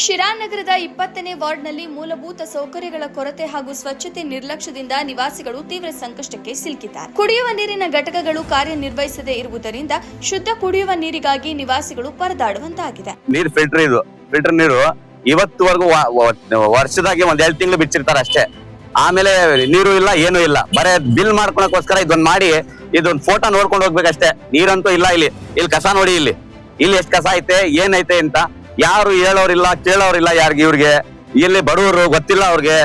ಶಿರಾನಗರದ 20ನೇ ವಾರ್ಡ್ನಲ್ಲಿ ಮೂಲಭೂತ ಸೌಕರ್ಯಗಳ ಕೊರತೆ ಹಾಗೂ ಸ್ವಚ್ಛತೆ ನಿರ್ಲಕ್ಷ್ಯದಿಂದ ನಿವಾಸಿಗಳು ತೀವ್ರ ಸಂಕಷ್ಟಕ್ಕೆ ಸಿಲುಕಿದ್ದಾರೆ. ಕುಡಿಯುವ ನೀರಿನ ಘಟಕಗಳು ಕಾರ್ಯನಿರ್ವಹಿಸದೇ ಇರುವುದರಿಂದ ಶುದ್ಧ ಕುಡಿಯುವ ನೀರಿಗಾಗಿ ನಿವಾಸಿಗಳು ಪರದಾಡುವಂತಾಗಿದೆ. ನೀರು ಫಿಲ್ಟರ್ ನೀರು ಇವತ್ತುವರೆಗೂ ವರ್ಷದಾಗಿ ಒಂದ್ 2 ತಿಂಗಳು ಬಿಚ್ಚಿರ್ತಾರೆ ಅಷ್ಟೇ. ಆಮೇಲೆ ನೀರು ಇಲ್ಲ, ಏನು ಇಲ್ಲ. ಬರೇ ಬಿಲ್ ಮಾಡ್ಕೊಳಕೋಸ್ಕರ ಇದೊಂದ್ ಮಾಡಿ ಇದೊಂದ್ ಫೋಟೋ ನೋಡ್ಕೊಂಡು ಹೋಗ್ಬೇಕಷ್ಟೇ. ನೀರಂತೂ ಇಲ್ಲ. ಇಲ್ಲಿ ಕಸ ನೋಡಿ, ಇಲ್ಲಿ ಎಷ್ಟು ಕಸ ಐತೆ ಏನೈತೆ ಅಂತ ಯಾರು ಹೇಳೋರಿಲ್ಲ, ಕೇಳೋರಿಲ್ಲ. ಯಾರಿಗೆ ಇವ್ರಿಗೆ ಇಲ್ಲಿ ಬಡವರು ಗೊತ್ತಿಲ್ಲ. ಅವ್ರಿಗೆ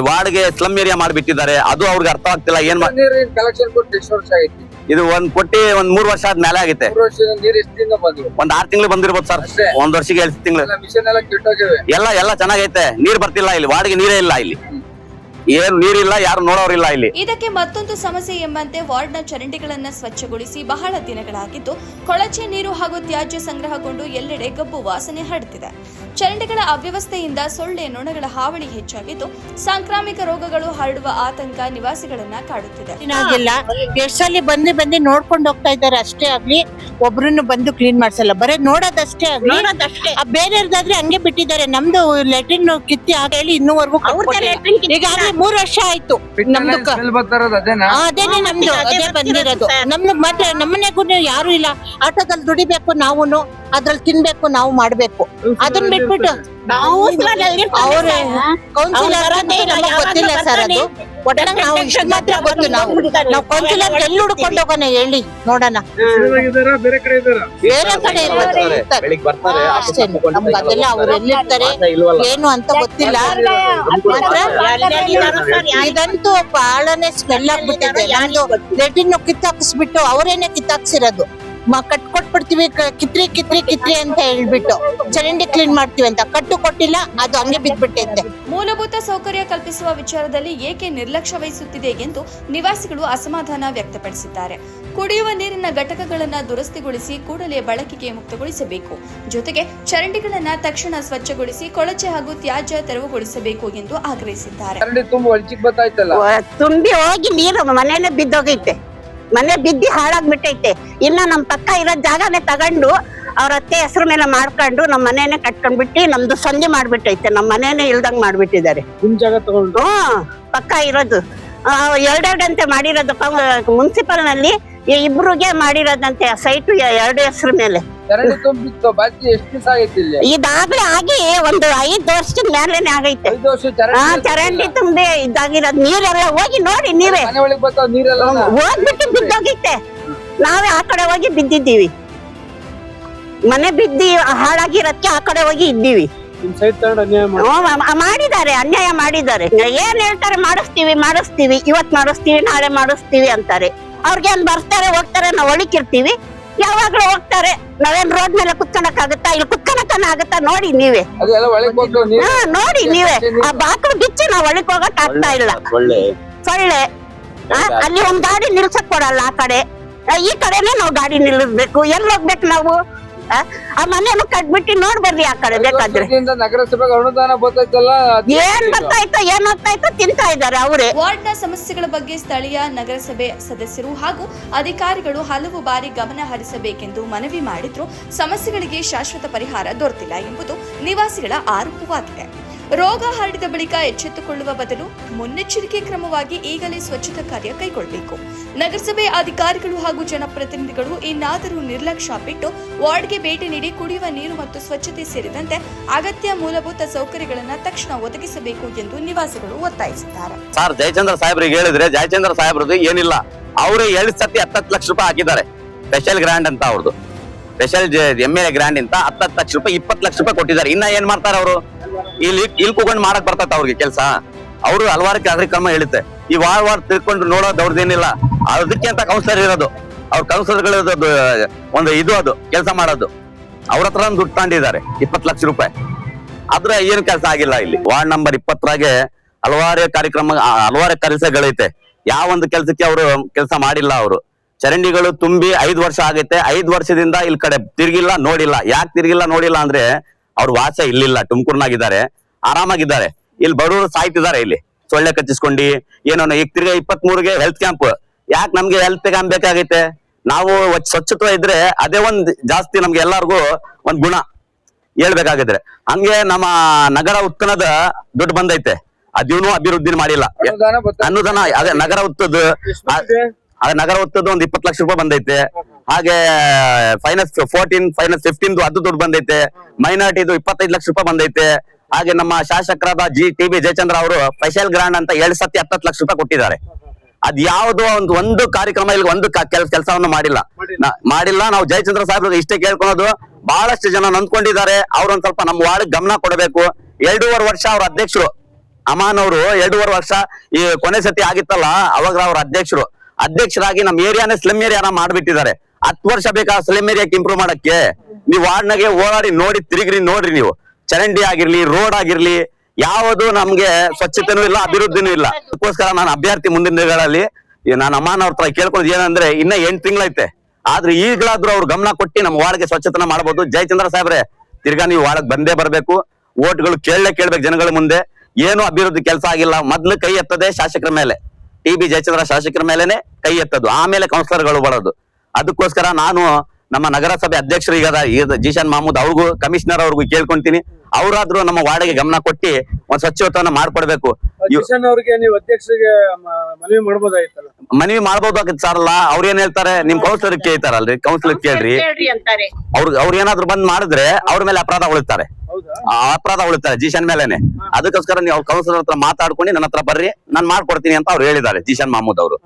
ವಾರ್ಡ್ಗೆ ಸ್ಲಮ್ ಏರಿಯಾ ಮಾಡಿಬಿಟ್ಟಿದ್ದಾರೆ. ಅದು ಅವ್ರಿಗೆ ಅರ್ಥ ಆಗ್ತಿಲ್ಲ. ಏನ್ ಇದು ಕೊಟ್ಟಿ 3 ವರ್ಷ ಆದ್ಮೇಲೆ ಆಗೈತೆ. ಒಂದ್ 6 ತಿಂಗಳು ಬಂದಿರ್ಬೋದು ಸರ್. ಒಂದ್ ವರ್ಷಕ್ಕೆ 7 ತಿಂಗಳು ಎಲ್ಲ ಚೆನ್ನಾಗೈತೆ. ನೀರ್ ಬರ್ತಿಲ್ಲ ಇಲ್ಲಿ. ವಾರ್ಡ್ಗೆ ನೀರೇ ಇಲ್ಲ. ಇಲ್ಲಿ ಏನು ನೀರಿಲ್ಲ, ಯಾರು ನೋಡೋರಿಲ್ಲ. ಇಲ್ಲಿ ಇದಕ್ಕೆ ಮತ್ತೊಂದು ಸಮಸ್ಯೆ ಎಂಬಂತೆ ವಾರ್ಡ್ನ ಚರಂಡಿಗಳನ್ನ ಸ್ವಚ್ಛಗೊಳಿಸಿ ಬಹಳ ದಿನಗಳಾಗಿದ್ದು ಕೊಳಚೆ ನೀರು ಹಾಗೂ ತ್ಯಾಜ್ಯ ಸಂಗ್ರಹಗೊಂಡು ಎಲ್ಲೆಡೆ ಗಬ್ಬು ವಾಸನೆ ಹರಡುತ್ತಿದೆ. ಚರಂಡಿಗಳ ಅವ್ಯವಸ್ಥೆಯಿಂದ ಸೊಳ್ಳೆ ನೊಣಗಳ ಹಾವಳಿ ಹೆಚ್ಚಾಗಿದ್ದು ಸಾಂಕ್ರಾಮಿಕ ರೋಗಗಳು ಹರಡುವ ಆತಂಕ ನಿವಾಸಿಗಳನ್ನ ಕಾಡುತ್ತಿದೆ. ಎಷ್ಟಲ್ಲಿ ಬಂದು ನೋಡ್ಕೊಂಡು ಹೋಗ್ತಾ ಇದ್ದಾರೆ ಅಷ್ಟೇ ಆಗ್ಲಿ. ಒಬ್ರನ್ನು ಬಂದು ಕ್ಲೀನ್ ಮಾಡ್ಸಲ್ಲ, ಬರೇ ನೋಡೋದಷ್ಟೇ ಆಗ್ಲಿ. ಬೇರೆಯವ್ರದಾದ್ರೆ ಹಂಗೆ ಬಿಟ್ಟಿದ್ದಾರೆ. ನಮ್ದು ಲೆಟ್ರಿನ್ ಕಿತ್ತಿ ಹೇಳಿ ಇನ್ನೂವರೆಗೂ ಈಗಾಗಲೇ 3 ವರ್ಷ ಆಯ್ತು. ಅದೇನೆ ನಮ್ದು ಅದೇ ಬಂದಿರೋದು. ನಮ್ದು ಮತ್ತೆ ನಮ್ಮನೆಗೂ ಯಾರು ಇಲ್ಲ. ಆಟೋದಲ್ಲಿ ದುಡಿಬೇಕು ನಾವುನು, ಅದ್ರಲ್ಲಿ ತಿನ್ಬೇಕು, ನಾವು ಮಾಡ್ಬೇಕು. ಅದನ್ನ ಬಿಟ್ಬಿಟ್ಟು ಅವ್ರೆ ಕೌನ್ಸಿಲರ್ ಗೊತ್ತಿಲ್ಲ ಸರ್. ಅದು ಒಟ್ಟಾಗ ನಾವು ಇಷ್ಟ ಮಾತ್ರ ಗೊತ್ತು. ನಾವು ಕೌನ್ಸಿಲರ್ ಎಲ್ಲಿ ಹುಡ್ಕೊಂಡು ಹೋಗೋಣ ಹೇಳಿ ನೋಡೋಣ. ಬೇರೆ ಕಡೆ ಅಷ್ಟೇ. ನಮ್ಗೆ ಅದೆಲ್ಲ ಅವ್ರು ಎಲ್ಲಿರ್ತಾರೆ ಏನು ಅಂತ ಗೊತ್ತಿಲ್ಲ. ಇದಂತೂ ಬಹಳನೇ ಸ್ಮೆಲ್ ಆಗ್ಬಿಟ್ಟಿದೆ. ನಮ್ದು ಲೆಟಿನ್ ಕಿತ್ತಾಕ್ಸ್ಬಿಟ್ಟು ಅವರೇನೆ ಕಿತ್ತಾಕ್ಸಿರೋದು. ಕಟ್ಕೊಟ್ಬಿಡ್ತೀವಿ, ಕಿತ್ರಿ ಅಂತ ಹೇಳ್ಬಿಟ್ಟು ಚರಂಡಿ ಕ್ಲೀನ್ ಮಾಡ್ತೀವಿ ಅಂತ ಕಟ್ಟು ಕೊಟ್ಟಿಲ್ಲ. ಅದು ಹಂಗೆ ಬಿದ್ಬಿಟ್ಟೈತೆ. ಮೂಲಭೂತ ಸೌಕರ್ಯ ಕಲ್ಪಿಸುವ ವಿಚಾರದಲ್ಲಿ ಏಕೆ ನಿರ್ಲಕ್ಷ್ಯ ವಹಿಸುತ್ತಿದೆ ಎಂದು ನಿವಾಸಿಗಳು ಅಸಮಾಧಾನ ವ್ಯಕ್ತಪಡಿಸಿದ್ದಾರೆ. ಕುಡಿಯುವ ನೀರಿನ ಘಟಕಗಳನ್ನು ದುರಸ್ತಿಗೊಳಿಸಿ ಕೂಡಲೇ ಬಳಕೆಗೆ ಮುಕ್ತಗೊಳಿಸಬೇಕು. ಜೊತೆಗೆ ಚರಂಡಿಗಳನ್ನು ತಕ್ಷಣ ಸ್ವಚ್ಛಗೊಳಿಸಿ ಕೊಳಚೆ ಹಾಗೂ ತ್ಯಾಜ್ಯ ತೆರವುಗೊಳಿಸಬೇಕು ಎಂದು ಆಗ್ರಹಿಸಿದ್ದಾರೆ. ತುಂಬಿ ಹೋಗಿ ನೀರು ಮನೆಯಲ್ಲೇ ಬಿದ್ದೋಗೈತೆ. ಮನೆ ಬಿದ್ದಿ ಹಾಳಾಗ್ಬಿಟ್ಟೈತೆ. ಇನ್ನ ನಮ್ ಪಕ್ಕ ಇರೋ ಜಾಗನೇ ತಗೊಂಡು ಅವ್ರ ಅತ್ತೆ ಹೆಸರು ಮೇಲೆ ಮಾಡ್ಕೊಂಡು ನಮ್ ಮನೇನೆ ಕಟ್ಕೊಂಡ್ಬಿಟ್ಟು ನಮ್ದು ಸಂಧಿ ಮಾಡ್ಬಿಟ್ಟೈತೆ. ನಮ್ ಮನೇನೆ ಇಲ್ದಂಗ್ ಮಾಡ್ಬಿಟ್ಟಿದ್ದಾರೆ. ಪಕ್ಕ ಇರೋದು 2 ಅಂತೆ ಮಾಡಿರೋದು. ಮುನ್ಸಿಪಲ್ ನಲ್ಲಿ ಇಬ್ರಿಗೆ ಮಾಡಿರೋದಂತೆ ಸೈಟ್ 2 ಹೆಸರು ಮೇಲೆ. ಇದಾಗ್ಲೇ ಆಗಿ ಒಂದು 5 ವರ್ಷದ ಮೇಲೇನೆ ಆಗೈತೆ. ಚರಂಡಿ ತುಂಬಿ ಇದಾಗಿರೋದು. ನೀರೆಲ್ಲ ಹೋಗಿ ನೋಡಿ, ನೀವೇ ಹೋಗ್ಬಿಟ್ಟು ಬಿದ್ದೋಗೈತೆ. ನಾವೇ ಆ ಕಡೆ ಹೋಗಿ ಬಿದ್ದಿದ್ದೀವಿ. ಮನೆ ಬಿದ್ದಿ ಹಾಳಾಗಿರೋದಕ್ಕೆ ಆ ಕಡೆ ಹೋಗಿ ಇದ್ದೀವಿ. ಮಾಡಿದ್ದಾರೆ, ಅನ್ಯಾಯ ಮಾಡಿದ್ದಾರೆ. ಏನ್ ಹೇಳ್ತಾರೆ, ಮಾಡಿಸ್ತೀವಿ, ಇವತ್ ಮಾಡಿಸ್ತೀವಿ, ನಾಳೆ ಮಾಡಿಸ್ತೀವಿ ಅಂತಾರೆ. ಅವ್ರಿಗೇನ್ ಬರ್ತಾರೆ ಹೋಗ್ತಾರೆ, ನಾವ್ ಒಳಿಕಿರ್ತೀವಿ. ಯಾವಾಗ್ಲೂ ಹೋಗ್ತಾರೆ. ನಾವೇನ್ ರೋಡ್ ಮೇಲೆ ಕುತ್ಕೊಳಕ್ ಆಗುತ್ತಾ? ಇಲ್ಲಿ ಕುತ್ಕೊಳಕನ ಆಗುತ್ತಾ? ನೋಡಿ ನೀವೇ, ನೋಡಿ ನೀವೇ. ಆ ಬಾಕ್ಲು ಬಿಚ್ಚಿ ನಾವ್ ಒಳಕ್ ಹೋಗಕ್ ಆಗ್ತಾ ಇಲ್ಲ. ಸೊಳ್ಳೆ ಅಲ್ಲಿ ಒಂದ್ ಗಾಡಿ ನಿಲ್ಸಕ್ ಕೊಡಲ್ಲ. ಆ ಕಡೆ ಈ ಕಡೆನೆ ನಾವ್ ಗಾಡಿ ನಿಲ್ಲಿಸ್ಬೇಕು. ಎಲ್ಲಿ ಹೋಗ್ಬೇಕು ನಾವು? ಆ ಮನೇನು ಕಟ್ಬಿಟ್ಟು ನೋಡ್ಬರ್ರಿ ಆ ಕಡೆ ಬೇಕಾದ್ರೆ. ನಗರಸಭೆಗೆ ಅನುದಾನ ಏನ್ ಬರ್ತಾಯ್ತೋ ಏನ್ ಹೋಗ್ತಾಯ್ತೋ ತಿಂತಾ ಇದ್ದಾರೆ ಅವರೇ. ವಾರ್ಡ್ನ ಸಮಸ್ಯೆಗಳ ಬಗ್ಗೆ ಸ್ಥಳೀಯ ನಗರಸಭೆ ಸದಸ್ಯರು ಹಾಗೂ ಅಧಿಕಾರಿಗಳು ಹಲವು ಬಾರಿ ಗಮನ ಹರಿಸಬೇಕೆಂದು ಮನವಿ ಮಾಡಿದ್ರು ಸಮಸ್ಯೆಗಳಿಗೆ ಶಾಶ್ವತ ಪರಿಹಾರ ದೊರೆತಿಲ್ಲ ಎಂಬುದು ನಿವಾಸಿಗಳ ಆರೋಪವಾಗಿದೆ. ರೋಗ ಹರಡಿದ ಬಳಿಕ ಎಚ್ಚೆತ್ತುಕೊಳ್ಳುವ ಬದಲು ಮುನ್ನೆಚ್ಚರಿಕೆ ಕ್ರಮವಾಗಿ ಈಗಲೇ ಸ್ವಚ್ಛತಾ ಕಾರ್ಯ ಕೈಗೊಳ್ಳಬೇಕು. ನಗರಸಭೆ ಅಧಿಕಾರಿಗಳು ಹಾಗೂ ಜನಪ್ರತಿನಿಧಿಗಳು ಇನ್ನಾದರೂ ನಿರ್ಲಕ್ಷ್ಯ ಬಿಟ್ಟು ವಾರ್ಡ್ಗೆ ಭೇಟಿ ನೀಡಿ ಕುಡಿಯುವ ನೀರು ಮತ್ತು ಸ್ವಚ್ಛತೆ ಸೇರಿದಂತೆ ಅಗತ್ಯ ಮೂಲಭೂತ ಸೌಕರ್ಯಗಳನ್ನು ತಕ್ಷಣ ಒದಗಿಸಬೇಕು ಎಂದು ನಿವಾಸಿಗಳು ಒತ್ತಾಯಿಸಿದ್ದಾರೆ. ಸರ್, ಜಯಚಂದ್ರ ಸಾಹೇಬ್ರಿಗೆ ಹೇಳಿದ್ರೆ ಜಯಚಂದ್ರ ಸಾಹೇಬ್ರದ್ದು ಏನಿಲ್ಲ. ಅವರು 7 ಸತಿ 10 ಲಕ್ಷ ರೂಪಾಯಿ ಹಾಕಿದ್ದಾರೆ. ಸ್ಪೆಷಲ್ ಗ್ರಾಂಡ್ ಅಂತ ಅವ್ರದ್ದು. ಸ್ಪೆಷಲ್ MLA ಗ್ರಾಂಡ್ ಅಂತ 10 ಲಕ್ಷ ರೂಪಾಯಿ 20 ಲಕ್ಷ ರೂಪಾಯಿ ಕೊಟ್ಟಿದ್ದಾರೆ. ಇನ್ನ ಏನ್ ಮಾಡ್ತಾರೆ ಅವರು? ಇಲ್ಲಿ ಕೂಗೊಂಡು ಮಾಡಕ್ ಬರ್ತೈತೆ ಅವ್ರಿಗೆ ಕೆಲಸ. ಅವರು ಹಲವಾರು ಕಾರ್ಯಕ್ರಮ ಹೇಳುತ್ತೆ. ಈ ವಾರ್ಡ್ ತಿಳ್ಕೊಂಡು ನೋಡೋದು ಅವ್ರದ್ದೇನಿಲ್ಲ. ಅದಕ್ಕೆ ಅಂತ ಕೌನ್ಸಿಲರ್ ಇರೋದು. ಅವ್ರ ಕೌನ್ಸಿಲರ್ಗಳ ಒಂದು ಅದು ಕೆಲಸ ಮಾಡೋದು. ಅವ್ರ ಹತ್ರ ದುಡ್ಡು ತಗೊಂಡಿದ್ದಾರೆ 20 ಲಕ್ಷ ರೂಪಾಯಿ. ಆದ್ರೆ ಏನು ಕೆಲಸ ಆಗಿಲ್ಲ. ಇಲ್ಲಿ ವಾರ್ಡ್ ನಂಬರ್ 20ರಾಗೆ ಹಲವಾರು ಕೆಲಸಗಳೈತೆ. ಯಾವ ಒಂದು ಕೆಲಸಕ್ಕೆ ಅವರು ಕೆಲಸ ಮಾಡಿಲ್ಲ. ಅವರು ಚರಂಡಿಗಳು ತುಂಬಿ 5 ವರ್ಷ ಆಗೈತೆ. 5 ವರ್ಷದಿಂದ ಇಲ್ಲಿ ಕಡೆ ತಿರ್ಗಿಲ್ಲ, ನೋಡಿಲ್ಲ. ಯಾಕೆ ತಿರ್ಗಿಲ್ಲ ನೋಡಿಲ್ಲ ಅಂದ್ರೆ ಅವ್ರ ವಾಸ ಇಲ್ಲಿಲ್ಲ. ತುಮಕೂರ್ನಾಗಿದ್ದಾರೆ, ಆರಾಮಾಗಿದ್ದಾರೆ. ಇಲ್ಲಿ ಬಡವರು ಸಾಯ್ತಿದ್ದಾರೆ. ಇಲ್ಲಿ ಸೊಳ್ಳೆ ಕಚ್ಚಿಸ್ಕೊಂಡು ಏನೋ. ಈಗ ತಿರ್ಗಾ 23ಗೆ ಹೆಲ್ತ್ ಕ್ಯಾಂಪ್. ಯಾಕೆ ನಮ್ಗೆ ಹೆಲ್ತ್ ಕ್ಯಾಂಪ್ ಬೇಕಾಗೈತೆ? ನಾವು ಸ್ವಚ್ಛತೆ ಇದ್ರೆ ಅದೇ ಒಂದ್ ಜಾಸ್ತಿ ನಮ್ಗೆ ಎಲ್ಲಾರ್ಗು ಒಂದ್ ಗುಣ. ಹೇಳ್ಬೇಕಾಗಿದ್ರೆ. ಹಂಗೆ ನಮ್ಮ ನಗರ ಉತ್ಖನದ ದುಡ್ಡು ಬಂದೈತೆ, ಅದೇನು ಅಭಿವೃದ್ಧಿ ಮಾಡಿಲ್ಲ. ಅನುದಾನ ಅದೇ ನಗರ ಉತ್ತದ್ದು ಅದೇ ನಗರ ಉತ್ತದ್ದು ಒಂದು 20 ಲಕ್ಷ ರೂಪಾಯಿ ಬಂದೈತೆ. ಹಾಗೆ ಫೈನಾನ್ಸ್ 14 ಫೈನಾನ್ಸ್ 15 ಅದು ದುಡ್ಡು ಬಂದೈತೆ. ಮೈನಾರಿಟಿದು 25 ಲಕ್ಷ ರೂಪಾಯಿ ಬಂದೈತೆ. ಹಾಗೆ ನಮ್ಮ ಶಾಸಕರಾದ ಟಿ.ಬಿ. ಜಯಚಂದ್ರ ಅವರು ಸ್ಪೆಷಲ್ ಗ್ರಾಂಡ್ ಅಂತ 7 ಸತಿ 10 ಲಕ್ಷ ರೂಪಾಯಿ ಕೊಟ್ಟಿದ್ದಾರೆ. ಅದ್ ಯಾವುದೋ ಒಂದು ಕಾರ್ಯಕ್ರಮ ಇಲ್ಲಿ ಒಂದು ಕೆಲಸವನ್ನು ಮಾಡಿಲ್ಲ. ನಾವು ಜಯಚಂದ್ರ ಸಾಹೇಬ್ರಿಗೆ ಇಷ್ಟೇ ಕೇಳ್ಕೊಳೋದು, ಬಹಳಷ್ಟು ಜನ ನೊಂದ್ಕೊಂಡಿದ್ದಾರೆ. ಅವ್ರೊಂದ್ ಸ್ವಲ್ಪ ನಮ್ಮ ವಾರ್ಡ್ ಗಮನ ಕೊಡಬೇಕು. 2.5 ವರ್ಷ ಅವ್ರ ಅಧ್ಯಕ್ಷರು ಅಮಾನ್ ಅವರು 2.5 ವರ್ಷ ಈ ಕೊನೆ ಸತಿ ಆಗಿತ್ತಲ್ಲ, ಅವಾಗ ಅವ್ರ ಅಧ್ಯಕ್ಷರಾಗಿ ನಮ್ಮ ಏರಿಯಾನೇ ಸ್ಲಮ್ ಏರಿಯಾನ ಮಾಡ್ಬಿಟ್ಟಿದ್ದಾರೆ. 10 ವರ್ಷ ಬೇಕಾ ಸ್ಲಮ್ ಏರಿಯಾಕ್ಕೆ ಇಂಪ್ರೂವ್ ಮಾಡಕ್ಕೆ? ನೀವು ವಾರ್ಡ್ನಾಗೆ ಓಡಾಡಿ ನೋಡಿ, ತಿರುಗ್ರಿ ನೋಡ್ರಿ. ನೀವು ಚರಂಡಿ ಆಗಿರ್ಲಿ, ರೋಡ್ ಆಗಿರ್ಲಿ, ಯಾವುದು ನಮ್ಗೆ ಸ್ವಚ್ಛತೆನೂ ಇಲ್ಲ, ಅಭಿವೃದ್ಧಿನೂ ಇಲ್ಲ. ಅದಕ್ಕೋಸ್ಕರ ನಾನು ಅಭ್ಯರ್ಥಿ ಮುಂದಿನ ದಿನಗಳಲ್ಲಿ ನಾನು ಅಮ್ಮಾನ್ ಅವ್ರ ಹತ್ರ ಕೇಳ್ಕೊಳ್ಳೋದು ಏನಂದ್ರೆ, ಇನ್ನ 8 ತಿಂಗಳೈತೆ, ಆದ್ರೆ ಈಗಲಾದ್ರೂ ಅವ್ರು ಗಮನ ಕೊಟ್ಟು ನಮ್ಮ ವಾರ್ಡ್ಗೆ ಸ್ವಚ್ಛತೆ ಮಾಡಬಹುದು. ಜಯಚಂದ್ರ ಸಾಹೇಬ್ರೆ, ತಿರ್ಗಾ ನೀವು ವಾರ್ಡ್ ಬಂದೇ ಬರ್ಬೇಕು. ಓಟ್ಗಳು ಕೇಳ್ಬೇಕು ಜನಗಳ ಮುಂದೆ. ಏನು ಅಭಿವೃದ್ಧಿ ಕೆಲಸ ಆಗಿಲ್ಲ. ಮೊದ್ಲು ಕೈ ಎತ್ತದೆ ಶಾಸಕರ ಮೇಲೆ, ಟಿ.ಬಿ. ಜಯಚಂದ್ರ ಶಾಸಕರ ಮೇಲೆನೆ ಕೈ ಎತ್ತದು, ಆಮೇಲೆ ಕೌನ್ಸಿಲರ್ಗಳು ಬರೋದು. ಅದಕ್ಕೋಸ್ಕರ ನಾನು ನಮ್ಮ ನಗರಸಭೆ ಅಧ್ಯಕ್ಷರು ಈಗ ಜೀಶಾನ್ ಮಹಮೂದ್ ಅವ್ರಿಗೂ, ಕಮಿಷನರ್ ಅವ್ರಿಗೂ ಕೇಳ್ಕೊಂತೀನಿ, ಅವರಾದ್ರೂ ನಮ್ಮ ವಾರ್ಡ್ಗೆ ಗಮನ ಕೊಟ್ಟು ಒಂದ್ ಸ್ವಚ್ಛತೆಯನ್ನ ಮಾಡ್ಕೊಡ್ಬೇಕು. ಅವ್ರಿಗೆ ನೀವು ಅಧ್ಯಕ್ಷರಿಗೆ ಮನವಿ ಮಾಡ್ಬೋದಾಗಿತ್ತಲ್ಲ? ಮನವಿ ಮಾಡ್ಬೋದಾಗಿತ್ತು ಸರ್. ಅಲ್ಲ, ಅವ್ರ ಏನ್ ಹೇಳ್ತಾರೆ, ನಿಮ್ ಕೌನ್ಸಿಲರ್ ಕೇಳ್ತಾರಲ್ರಿ, ಕೌನ್ಸಿಲರ್ ಕೇಳ್ರಿ. ಅಂತಾರೆ. ಅವ್ರು ಏನಾದ್ರು ಬಂದ್ ಮಾಡಿದ್ರೆ ಅವ್ರ ಮೇಲೆ ಅಪರಾಧ ಉಳಿತಾರೆ, ಜೀಶಾನ್ ಮೇಲೆನೆ. ಅದಕ್ಕೋಸ್ಕರ ನೀವು ಅವ್ರ ಕೌನ್ಸಿಲರ್ ಹತ್ರ ಮಾತಾಡ್ಕೊಂಡು ನನ್ನ ಹತ್ರ ಬರ್ರಿ, ನಾನ್ ಮಾಡ್ಕೊಡ್ತೀನಿ ಅಂತ ಅವ್ರು ಹೇಳಿದ್ದಾರೆ, ಜೀಶಾನ್ ಮಹಮೂದ್ ಅವರು.